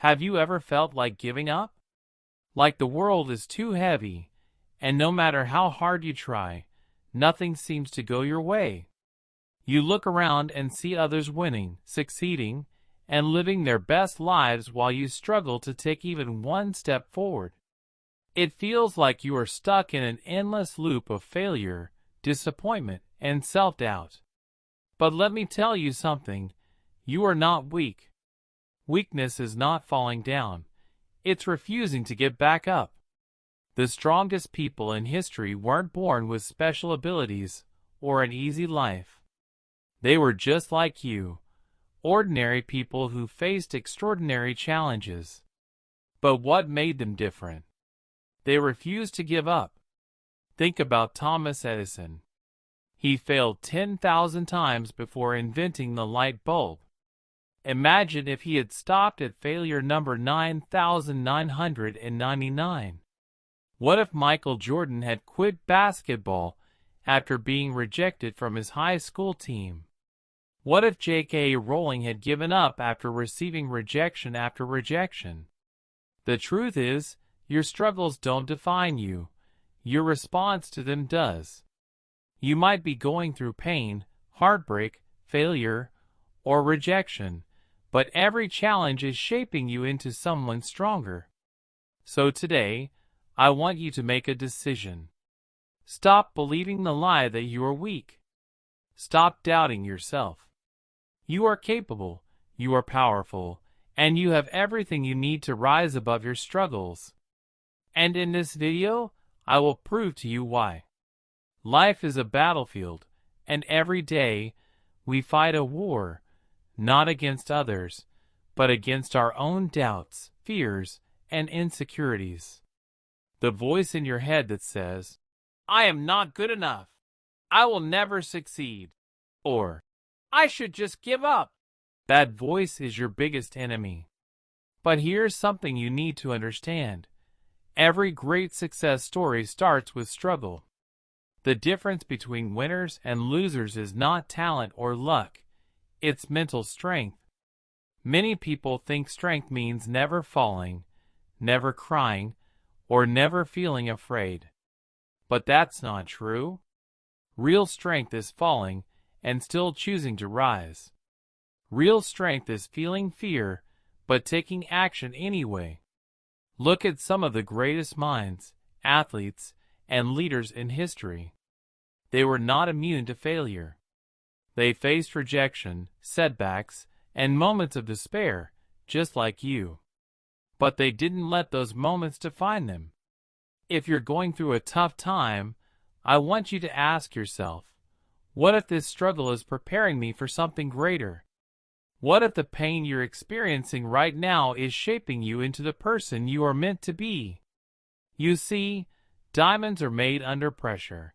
Have you ever felt like giving up? Like the world is too heavy, and no matter how hard you try, nothing seems to go your way. You look around and see others winning, succeeding, and living their best lives while you struggle to take even one step forward. It feels like you are stuck in an endless loop of failure, disappointment, and self-doubt. But let me tell you something, you are not weak. Weakness is not falling down. It's refusing to get back up. The strongest people in history weren't born with special abilities or an easy life. They were just like you, ordinary people who faced extraordinary challenges. But what made them different? They refused to give up. Think about Thomas Edison. He failed 10,000 times before inventing the light bulb. Imagine if he had stopped at failure number 9,999. What if Michael Jordan had quit basketball after being rejected from his high school team? What if J.K. Rowling had given up after receiving rejection after rejection? The truth is, your struggles don't define you. Your response to them does. You might be going through pain, heartbreak, failure, or rejection, but every challenge is shaping you into someone stronger. So today, I want you to make a decision. Stop believing the lie that you are weak. Stop doubting yourself. You are capable, you are powerful, and you have everything you need to rise above your struggles. And in this video, I will prove to you why. Life is a battlefield, and every day, we fight a war, not against others, but against our own doubts, fears, and insecurities. The voice in your head that says, "I am not good enough. I will never succeed." Or, "I should just give up." That voice is your biggest enemy. But here's something you need to understand. Every great success story starts with struggle. The difference between winners and losers is not talent or luck. It's mental strength. Many people think strength means never falling, never crying, or never feeling afraid. But that's not true. Real strength is falling and still choosing to rise. Real strength is feeling fear, but taking action anyway. Look at some of the greatest minds, athletes, and leaders in history. They were not immune to failure. They faced rejection, setbacks, and moments of despair, just like you. But they didn't let those moments define them. If you're going through a tough time, I want you to ask yourself, what if this struggle is preparing me for something greater? What if the pain you're experiencing right now is shaping you into the person you are meant to be? You see, diamonds are made under pressure.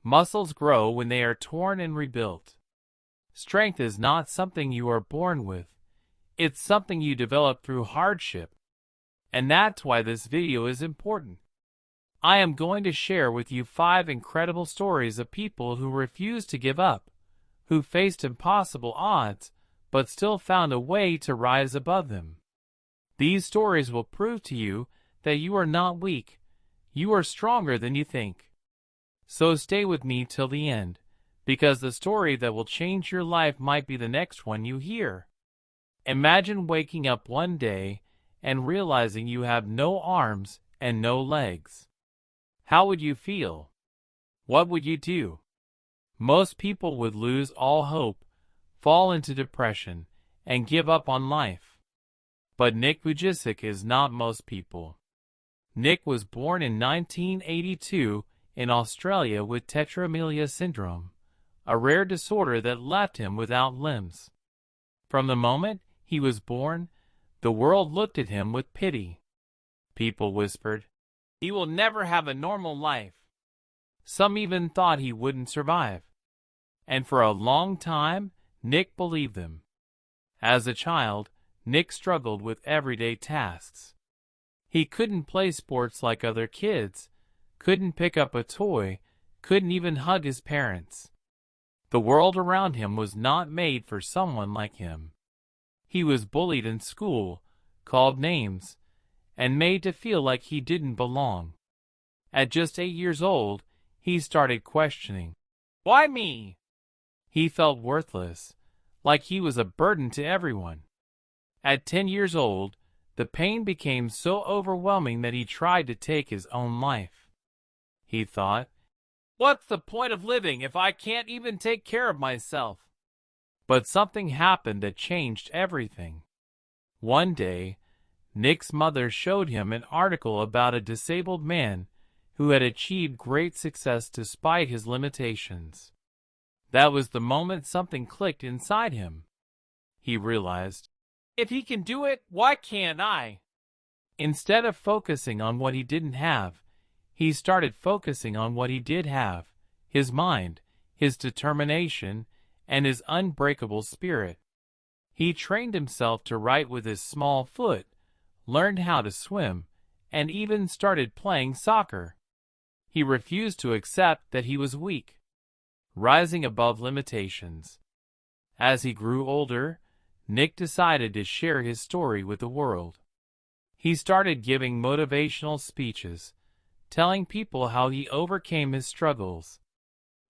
Muscles grow when they are torn and rebuilt. Strength is not something you are born with. It's something you develop through hardship. And that's why this video is important. I am going to share with you 5 incredible stories of people who refused to give up, who faced impossible odds, but still found a way to rise above them. These stories will prove to you that you are not weak. You are stronger than you think. So stay with me till the end, because the story that will change your life might be the next one you hear. Imagine waking up one day and realizing you have no arms and no legs. How would you feel? What would you do? Most people would lose all hope, fall into depression, and give up on life. But Nick Vujicic is not most people. Nick was born in 1982 in Australia with tetraamelia syndrome, a rare disorder that left him without limbs. From the moment he was born, the world looked at him with pity. People whispered, "He will never have a normal life." Some even thought he wouldn't survive. And for a long time, Nick believed them. As a child, Nick struggled with everyday tasks. He couldn't play sports like other kids, couldn't pick up a toy, couldn't even hug his parents. The world around him was not made for someone like him. He was bullied in school, called names, and made to feel like he didn't belong. At just 8 years old, he started questioning, "Why me?" He felt worthless, like he was a burden to everyone. At 10 years old, the pain became so overwhelming that he tried to take his own life. He thought, "What's the point of living if I can't even take care of myself?" But something happened that changed everything. One day, Nick's mother showed him an article about a disabled man who had achieved great success despite his limitations. That was the moment something clicked inside him. He realized, if he can do it, why can't I? Instead of focusing on what he didn't have, he started focusing on what he did have: his mind, his determination, and his unbreakable spirit. He trained himself to write with his small foot, learned how to swim, and even started playing soccer. He refused to accept that he was weak, rising above limitations. As he grew older, Nick decided to share his story with the world. He started giving motivational speeches, telling people how he overcame his struggles.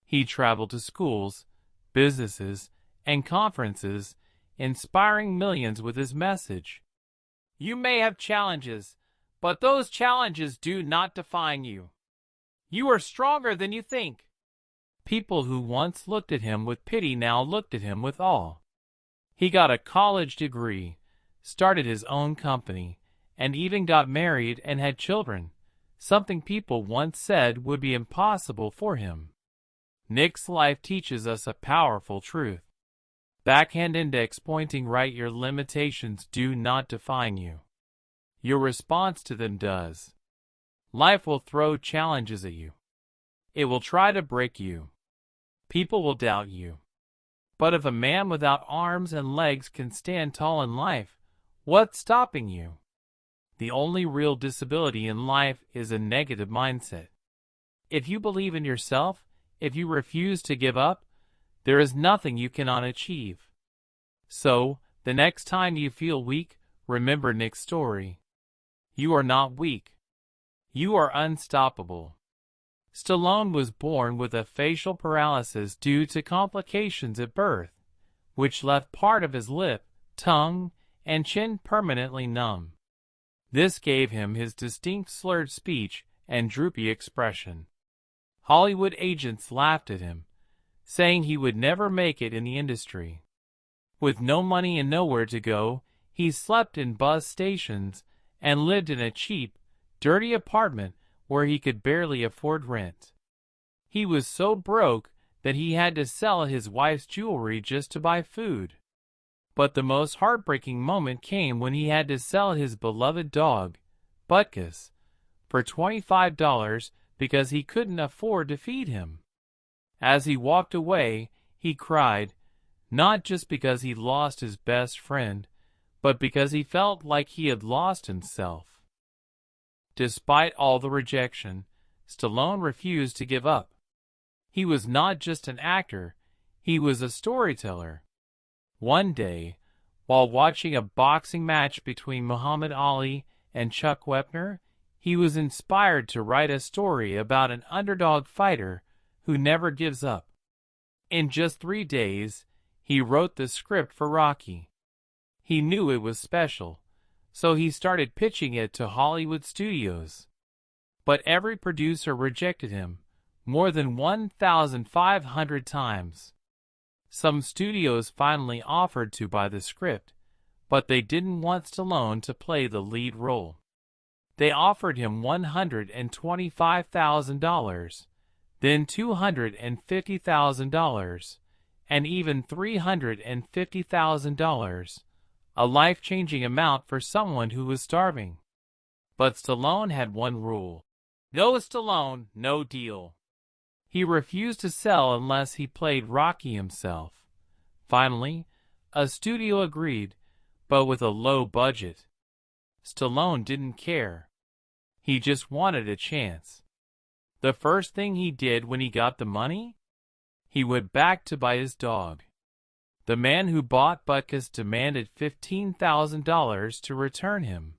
He traveled to schools, businesses, and conferences, inspiring millions with his message. You may have challenges, but those challenges do not define you. You are stronger than you think. People who once looked at him with pity now looked at him with awe. He got a college degree, started his own company, and even got married and had children, something people once said would be impossible for him. Nick's life teaches us a powerful truth. Backhand index pointing right: your limitations do not define you. Your response to them does. Life will throw challenges at you. It will try to break you. People will doubt you. But if a man without arms and legs can stand tall in life, what's stopping you? The only real disability in life is a negative mindset. If you believe in yourself, if you refuse to give up, there is nothing you cannot achieve. So, the next time you feel weak, remember Nick's story. You are not weak. You are unstoppable. Stallone was born with a facial paralysis due to complications at birth, which left part of his lip, tongue, and chin permanently numb. This gave him his distinct slurred speech and droopy expression. Hollywood agents laughed at him, saying he would never make it in the industry. With no money and nowhere to go, he slept in bus stations and lived in a cheap, dirty apartment where he could barely afford rent. He was so broke that he had to sell his wife's jewelry just to buy food. But the most heartbreaking moment came when he had to sell his beloved dog, Butkus, for $25 because he couldn't afford to feed him. As he walked away, he cried, not just because he lost his best friend, but because he felt like he had lost himself. Despite all the rejection, Stallone refused to give up. He was not just an actor, he was a storyteller. One day, while watching a boxing match between Muhammad Ali and Chuck Wepner, he was inspired to write a story about an underdog fighter who never gives up. In just 3 days, he wrote the script for Rocky. He knew it was special, so he started pitching it to Hollywood studios. But every producer rejected him, more than 1,500 times. Some studios finally offered to buy the script, but they didn't want Stallone to play the lead role. They offered him $125,000, then $250,000, and even $350,000, a life-changing amount for someone who was starving. But Stallone had one rule: no Stallone, no deal. He refused to sell unless he played Rocky himself. Finally, a studio agreed, but with a low budget. Stallone didn't care. He just wanted a chance. The first thing he did when he got the money? He went back to buy his dog. The man who bought Butkus demanded $15,000 to return him.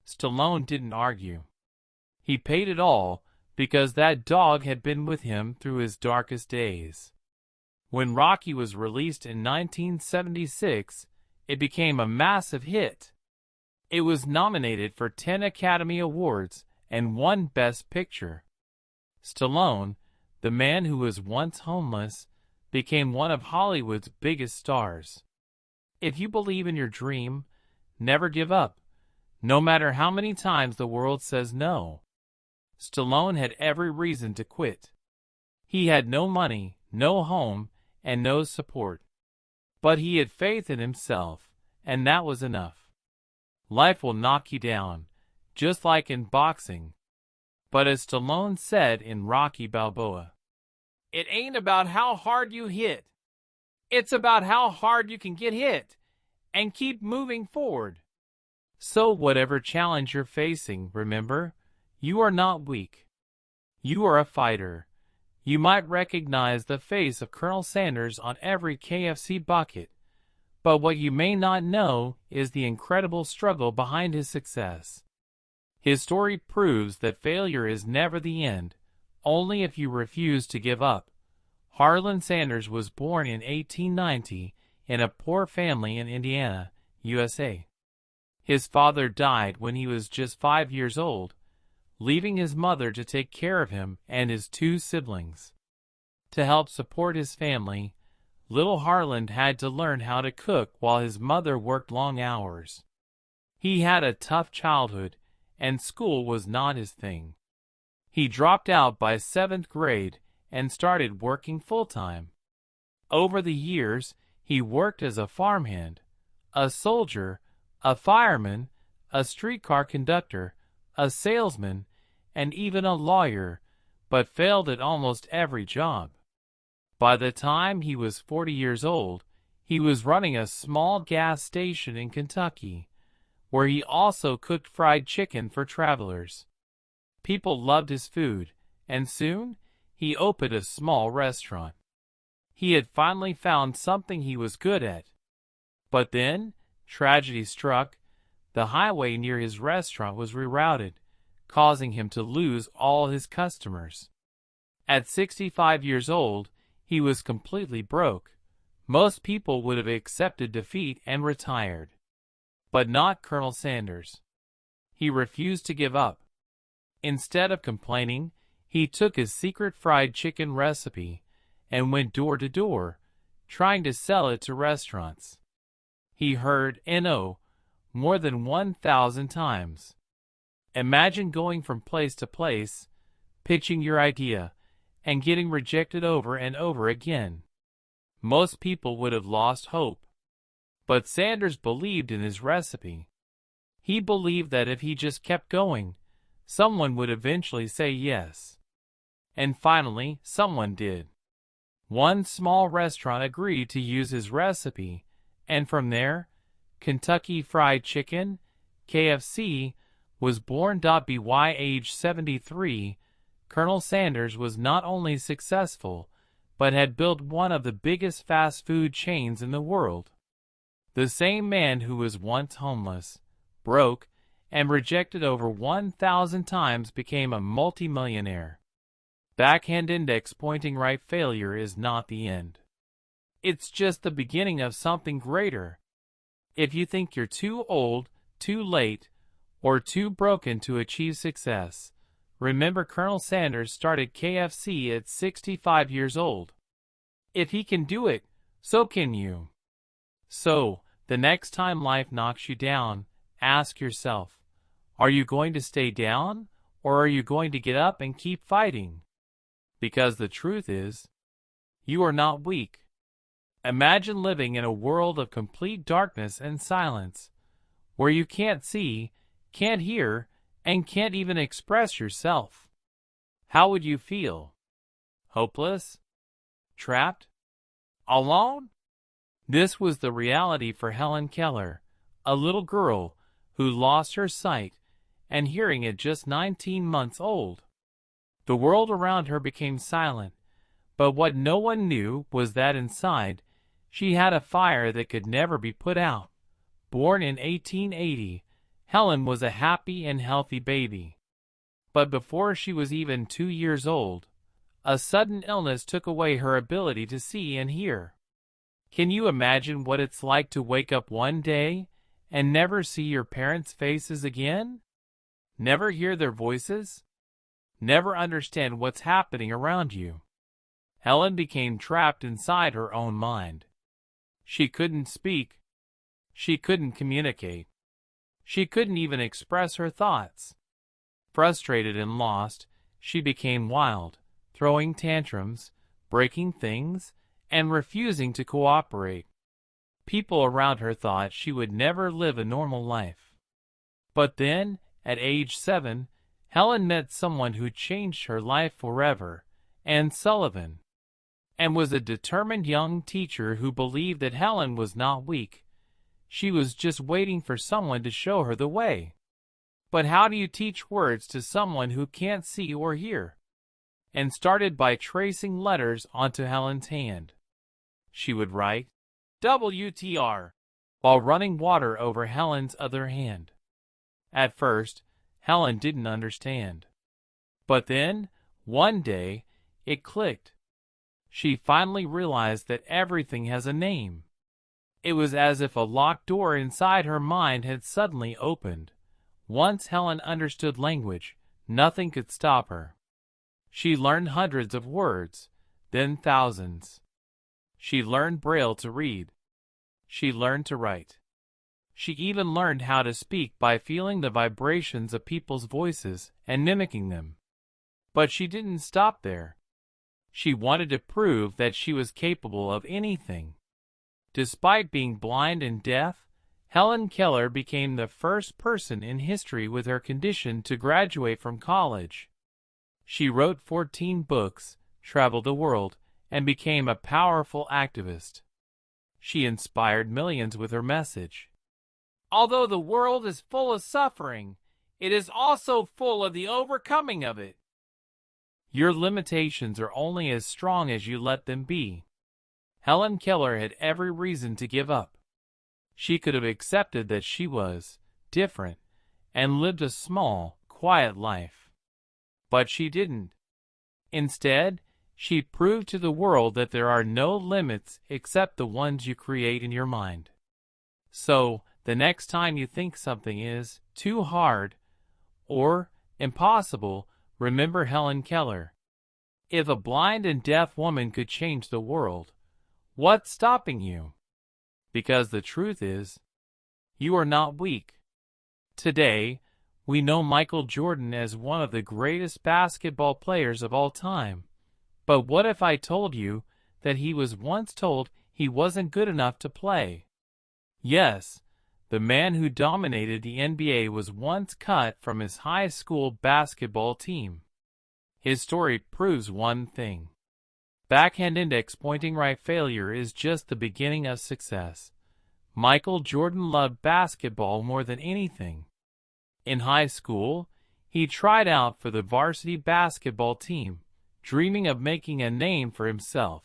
Stallone didn't argue. He paid it all because that dog had been with him through his darkest days. When Rocky was released in 1976, it became a massive hit. It was nominated for 10 Academy Awards and won Best Picture. Stallone, the man who was once homeless, became one of Hollywood's biggest stars. If you believe in your dream, never give up, no matter how many times the world says no. Stallone had every reason to quit. He had no money, no home, and no support. But he had faith in himself, and that was enough. Life will knock you down, just like in boxing. But as Stallone said in Rocky Balboa, "It ain't about how hard you hit. It's about how hard you can get hit and keep moving forward." So whatever challenge you're facing, remember, you are not weak. You are a fighter. You might recognize the face of Colonel Sanders on every KFC bucket, but what you may not know is the incredible struggle behind his success. His story proves that failure is never the end, only if you refuse to give up. Harlan Sanders was born in 1890 in a poor family in Indiana, USA. His father died when he was just 5 years old, leaving his mother to take care of him and his 2 siblings. To help support his family, little Harlan had to learn how to cook while his mother worked long hours. He had a tough childhood, and school was not his thing. He dropped out by 7th grade and started working full-time. Over the years, he worked as a farmhand, a soldier, a fireman, a streetcar conductor, a salesman, and even a lawyer, but failed at almost every job. By the time he was 40 years old, he was running a small gas station in Kentucky, where he also cooked fried chicken for travelers. People loved his food, and soon he opened a small restaurant. He had finally found something he was good at. But then, tragedy struck. The highway near his restaurant was rerouted, causing him to lose all his customers. At 65 years old, he was completely broke. Most people would have accepted defeat and retired. But not Colonel Sanders. He refused to give up. Instead of complaining, he took his secret fried chicken recipe and went door to door, trying to sell it to restaurants. He heard "no" more than 1,000 times. Imagine going from place to place, pitching your idea, and getting rejected over and over again. Most people would have lost hope. But Sanders believed in his recipe. He believed that if he just kept going, someone would eventually say yes. And finally, someone did. One small restaurant agreed to use his recipe, and from there, Kentucky Fried Chicken, KFC, was born. By age 73, Colonel Sanders was not only successful, but had built one of the biggest fast food chains in the world. The same man who was once homeless, broke, and rejected over 1,000 times became a multimillionaire. Backhand index pointing right: failure is not the end. It's just the beginning of something greater. If you think you're too old, too late, or too broken to achieve success, remember Colonel Sanders started KFC at 65 years old. If he can do it, so can you. So, the next time life knocks you down, ask yourself, are you going to stay down, or are you going to get up and keep fighting? Because the truth is, you are not weak. Imagine living in a world of complete darkness and silence, where you can't see, can't hear, and can't even express yourself. How would you feel? Hopeless? Trapped? Alone? This was the reality for Helen Keller, a little girl who lost her sight and hearing at just 19 months old. The world around her became silent, but what no one knew was that inside, She had a fire that could never be put out. Born in 1880, Helen was a happy and healthy baby. But before she was even 2 years old, a sudden illness took away her ability to see and hear. Can you imagine what it's like to wake up one day and never see your parents' faces again? Never hear their voices? Never understand what's happening around you? Helen became trapped inside her own mind. She couldn't speak. She couldn't communicate. She couldn't even express her thoughts. Frustrated and lost, she became wild, throwing tantrums, breaking things, and refusing to cooperate. People around her thought she would never live a normal life. But then, at age 7, Helen met someone who changed her life forever, Anne Sullivan, and was a determined young teacher who believed that Helen was not weak. She was just waiting for someone to show her the way. But how do you teach words to someone who can't see or hear? And started by tracing letters onto Helen's hand. She would write WTR while running water over Helen's other hand. At first, Helen didn't understand. But then, one day, it clicked. She finally realized that everything has a name. It was as if a locked door inside her mind had suddenly opened. Once Helen understood language, nothing could stop her. She learned hundreds of words, then thousands. She learned Braille to read. She learned to write. She even learned how to speak by feeling the vibrations of people's voices and mimicking them. But she didn't stop there. She wanted to prove that she was capable of anything. Despite being blind and deaf, Helen Keller became the first person in history with her condition to graduate from college. She wrote 14 books, traveled the world, and became a powerful activist. She inspired millions with her message. Although the world is full of suffering, it is also full of the overcoming of it. Your limitations are only as strong as you let them be. Helen Keller had every reason to give up. She could have accepted that she was different and lived a small, quiet life. But she didn't. Instead, she proved to the world that there are no limits except the ones you create in your mind. So, the next time you think something is too hard or impossible, remember Helen Keller. If a blind and deaf woman could change the world, what's stopping you? Because the truth is, you are not weak. Today, we know Michael Jordan as one of the greatest basketball players of all time. But what if I told you that he was once told he wasn't good enough to play? Yes, the man who dominated the NBA was once cut from his high school basketball team. His story proves one thing. Backhand index pointing right failure is just the beginning of success. Michael Jordan loved basketball more than anything. In high school, he tried out for the varsity basketball team, dreaming of making a name for himself.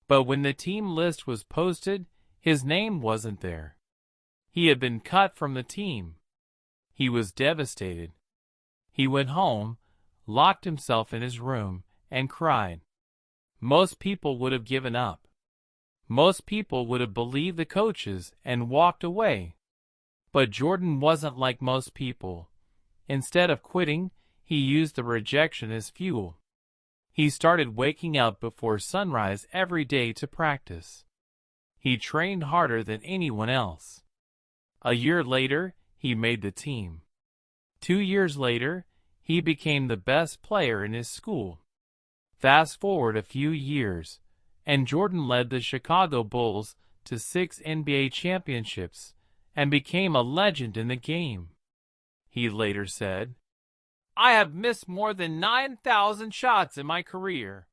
But when the team list was posted, his name wasn't there. He had been cut from the team. He was devastated. He went home, locked himself in his room, and cried. Most people would have given up. Most people would have believed the coaches and walked away. But Jordan wasn't like most people. Instead of quitting, he used the rejection as fuel. He started waking up before sunrise every day to practice. He trained harder than anyone else. A year later, he made the team. 2 years later, he became the best player in his school. Fast forward a few years, and Jordan led the Chicago Bulls to 6 NBA championships and became a legend in the game. He later said, "I have missed more than 9,000 shots in my career.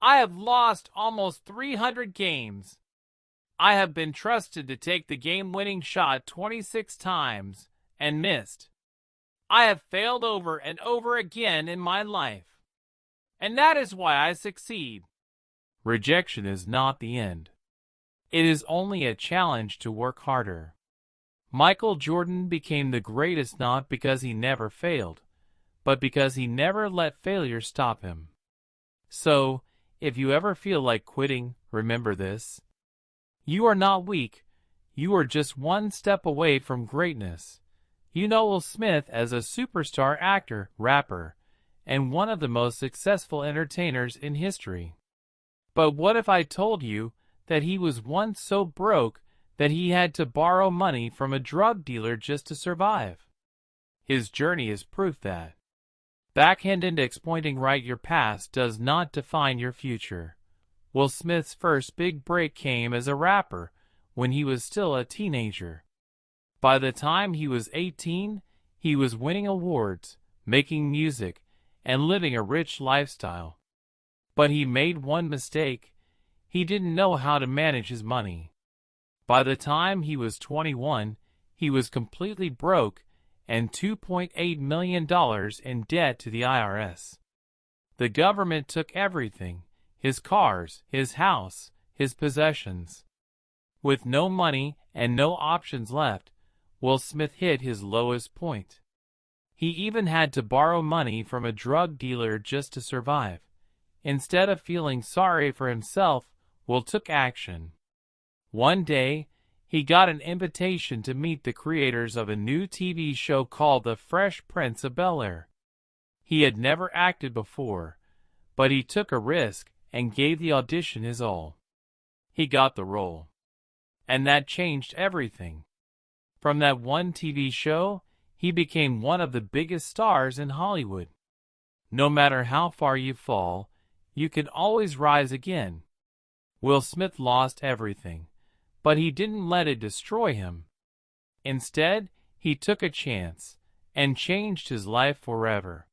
I have lost almost 300 games. I have been trusted to take the game-winning shot 26 times and missed. I have failed over and over again in my life. And that is why I succeed." Rejection is not the end. It is only a challenge to work harder. Michael Jordan became the greatest not because he never failed, but because he never let failure stop him. So, if you ever feel like quitting, remember this. You are not weak. You are just one step away from greatness. You know Will Smith as a superstar actor, rapper, and one of the most successful entertainers in history. But what if I told you that he was once so broke that he had to borrow money from a drug dealer just to survive? His journey is proof that backhanded exploiting your past does not define your future. Will Smith's first big break came as a rapper when he was still a teenager. By the time he was 18, he was winning awards, making music, and living a rich lifestyle. But he made one mistake. He didn't know how to manage his money. By the time he was 21, he was completely broke and $2.8 million in debt to the IRS. The government took everything: his cars, his house, his possessions. With no money and no options left, Will Smith hit his lowest point. He even had to borrow money from a drug dealer just to survive. Instead of feeling sorry for himself, Will took action. One day, he got an invitation to meet the creators of a new TV show called The Fresh Prince of Bel-Air. He had never acted before, but he took a risk and gave the audition his all. He got the role. And that changed everything. From that one TV show, he became one of the biggest stars in Hollywood. No matter how far you fall, you can always rise again. Will Smith lost everything, but he didn't let it destroy him. Instead, he took a chance and changed his life forever.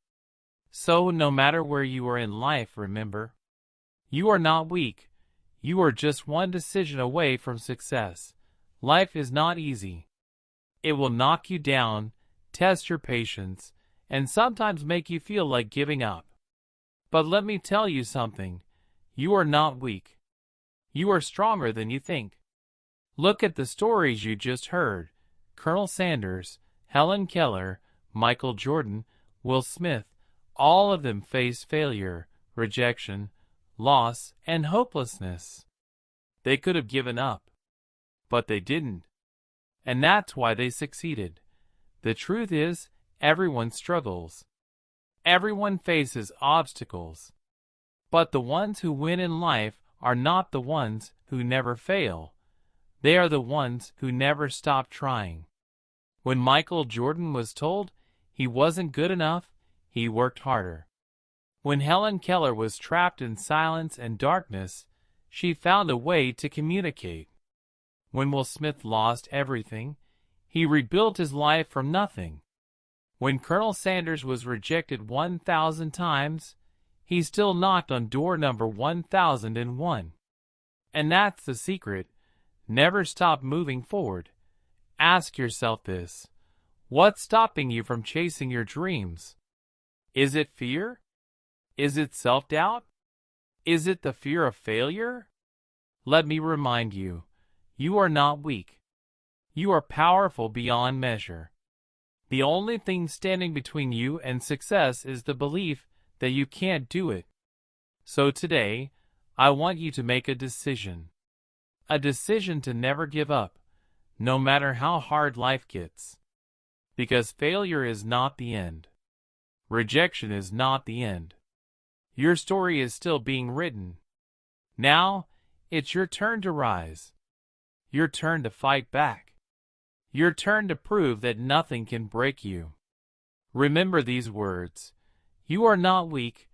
So no matter where you are in life, remember, you are not weak. You are just one decision away from success. Life is not easy. It will knock you down, test your patience, and sometimes make you feel like giving up. But let me tell you something. You are not weak. You are stronger than you think. Look at the stories you just heard. Colonel Sanders, Helen Keller, Michael Jordan, Will Smith, all of them faced failure, rejection, loss, and hopelessness. They could have given up, but they didn't. And that's why they succeeded. The truth is, everyone struggles. Everyone faces obstacles. But the ones who win in life are not the ones who never fail. They are the ones who never stop trying. When Michael Jordan was told he wasn't good enough, he worked harder. When Helen Keller was trapped in silence and darkness, she found a way to communicate. When Will Smith lost everything, he rebuilt his life from nothing. When Colonel Sanders was rejected 1,000 times, he still knocked on door number 1001. And that's the secret. Never stop moving forward. Ask yourself this: what's stopping you from chasing your dreams? Is it fear? Is it self-doubt? Is it the fear of failure? Let me remind you, you are not weak. You are powerful beyond measure. The only thing standing between you and success is the belief that you can't do it. So today, I want you to make a decision. A decision to never give up, no matter how hard life gets. Because failure is not the end. Rejection is not the end. Your story is still being written. Now, it's your turn to rise. Your turn to fight back. Your turn to prove that nothing can break you. Remember these words. You are not weak.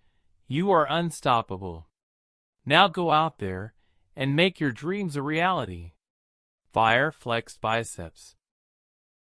You are unstoppable. Now go out there and make your dreams a reality. Fire flexed biceps.